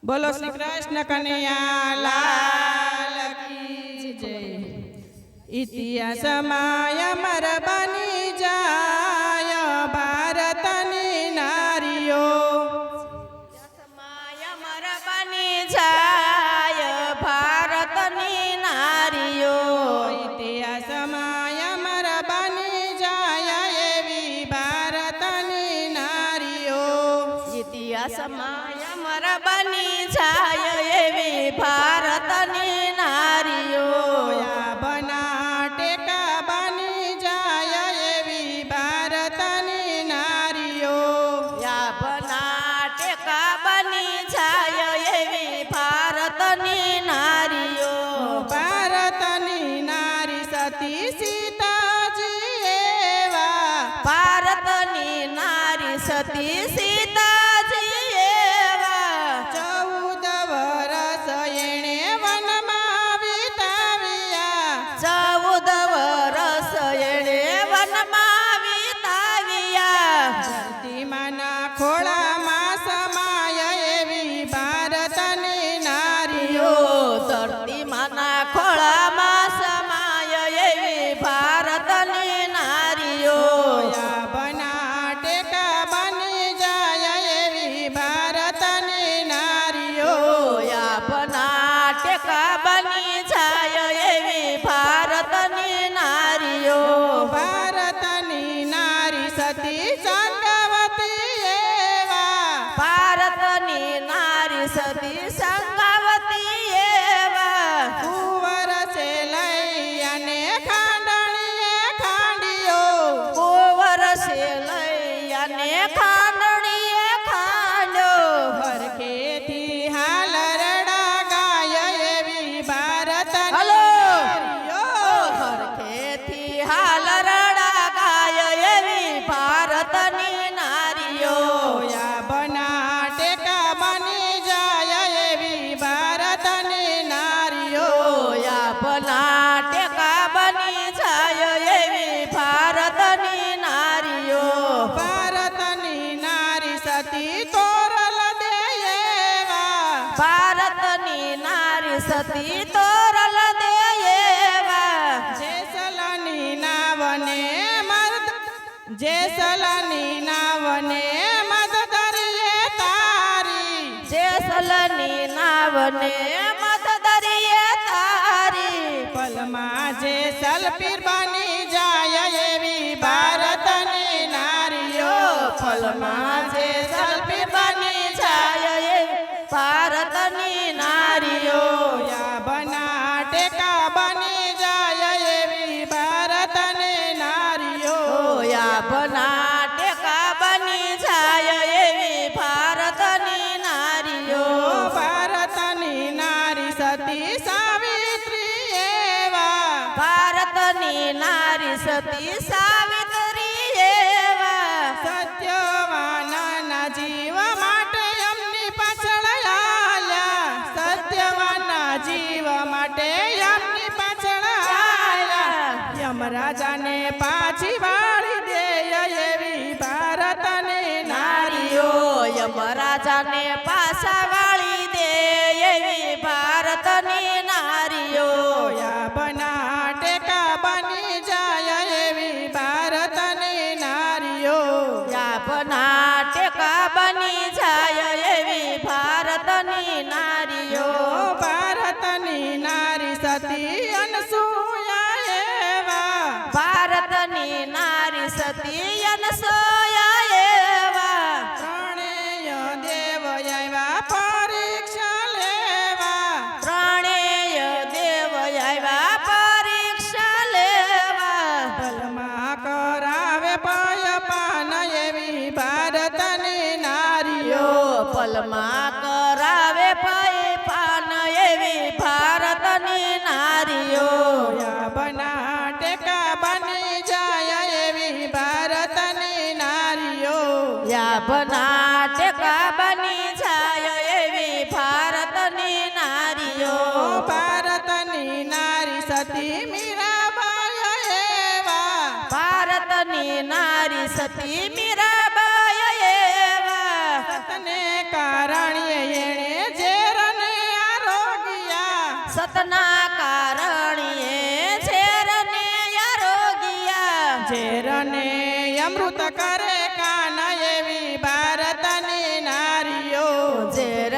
बोलो श्री कृष्ण कन्हैया लाल की जय। इतिहास अमर बनी जाय भारतनी नारियो, अमर बनी जाय भारतनी नारियो। इतिहास अमर बनी जाय एवी भारतनी नारियो। इतिहास अमर बनी जाय एवी भारतनी नारियो। या बना टेका बनी जाय एवी भारतनी नारियो। या बना टेका बनी जाय एवी भारतनी नारियो। भारतनी नारी सती सीताजी एवा, भारतनी नारी सती सीताजी एवा। 14 वरस एणे वनमा विताव्या। 14 वरस एणे वनमा विताव्या। धरती माना खोळाમાં સમાય એવી ભારતની નારીઓ। ધરતી માના ખોળામાં સમાય એવી ભારતની નારીઓ। યા બના ટેકા બની જાય એવી ભારતની નારીઓ। યા બના ટેકા બની જાય એવી ભારતની નારીઓ। ભારતની નારી સતી સંગવતી એવા, ભારતની નારી સતી સંગવતી એવા। કુંવર છે લઈ અને ખાંડણીએ ખાંડિયો। કુંવરસે લઈ અને ખાંડણીએ ખાંડ્યો। હરખેથી હાલ રડા ગાય એવી ભારતની હલો નારીઓ। હરખેથી હાલ રડા ગાય એવી ભારતની નારીઓ। યા બના ટેકા બની જાય એવી ભારતની નારીઓ। યા બના ટેકા બની જાય એવી ભારતની નારીઓ। ભારતની નારી સતી તોરલ દે એવા, ભારતની નારી સતી તોરલ દે એવા। જેસલની નાવને મર્દ, જેસલની નાવને મદદરીએ તારી। જેસલની નાવને મદદરીએ તારી। પલમાં જેસલ પીર બની જાય એવી ભારતની નારીઓ। પલમાં જેસલ પીર બની જાય એવી ભારતની નારીઓ। યા બના ટેકા બની જાય એવી ભારતની નારીઓ। યા બના ટેકા બની જાય એવી ભારતની નારીઓ। ભારતની નારી સતી સાવિત્રી એવા, ભારતની નારી સતી સાવિત્રી એવા। સત્યવાનના જીવ માટે એમની પાછળ આલ્યા। સત્યવાનના જીવ માટે એમની પાછળ આલ્યા। યમરાજાને પાછી વાળી દે એવી ભારતની નારીઓ। યમરાજાને પાછા વાળી દે એવી ભારતની નારીઓ। યા બના ટેકા બની જાય એવી ભારતની નારીઓ। યા બના ટેકા બની જાય એવી ભારતની નારીઓ। ભારતની નારી સતી અનસૂયા એવા, ભારતની નારી સતી અનસૂયા એવા। ત્રણેય દેવ આવ્યા પરીક્ષા લેવા। ત્રણેય દેવ આવ્યા પરીક્ષા લેવા। ભલમાં કરાવે પયપાન એવી ભારતની નારીઓ। પલમાં કરાવે પય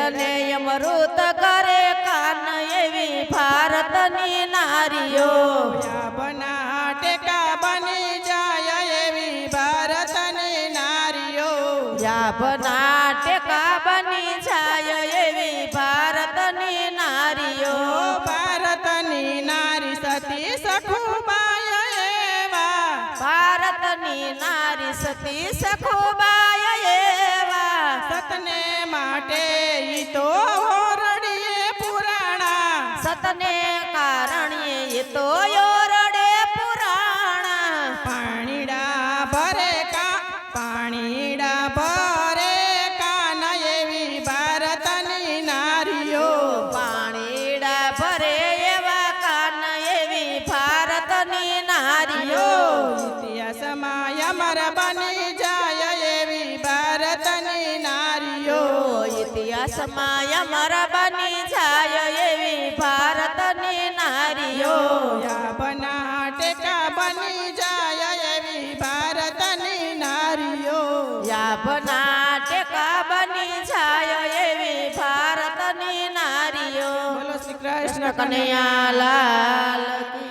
વેદને અમૃત કરે કાન એવી ભારતની નારીઓ યાબના ટેકા બની જાય એવી ભારતની નારીઓ યાબના ટેકા બની જાય એવી ભારતની નારીઓ ભારતની નારી સતી સખુબાય એવા ભારતની નારી સતી સખુબાય એવા સતને માટે ઈ તો ઓરડીએ પુરાણા સતને કારણે એ તો યોરડે પુરાણા પાણીડા ભરે કાન એવી ભારતની નારીઓ પાણીડા ભરે એવા કાન એવી ભારતની નારીઓ ઇતિહાસમાં અમર બની જાય એવી ભારતની નારીઓ ઇતિહાસમાં અમર બની જાય એવી ભારતની નારીઓ યાબના ટેકા બની જાય એવી ભારતની નારીઓ યાબના ટેકા બની જાય એવી ભારતની નારીઓ બોલો શ્રી કૃષ્ણ કનૈયા લાલ કી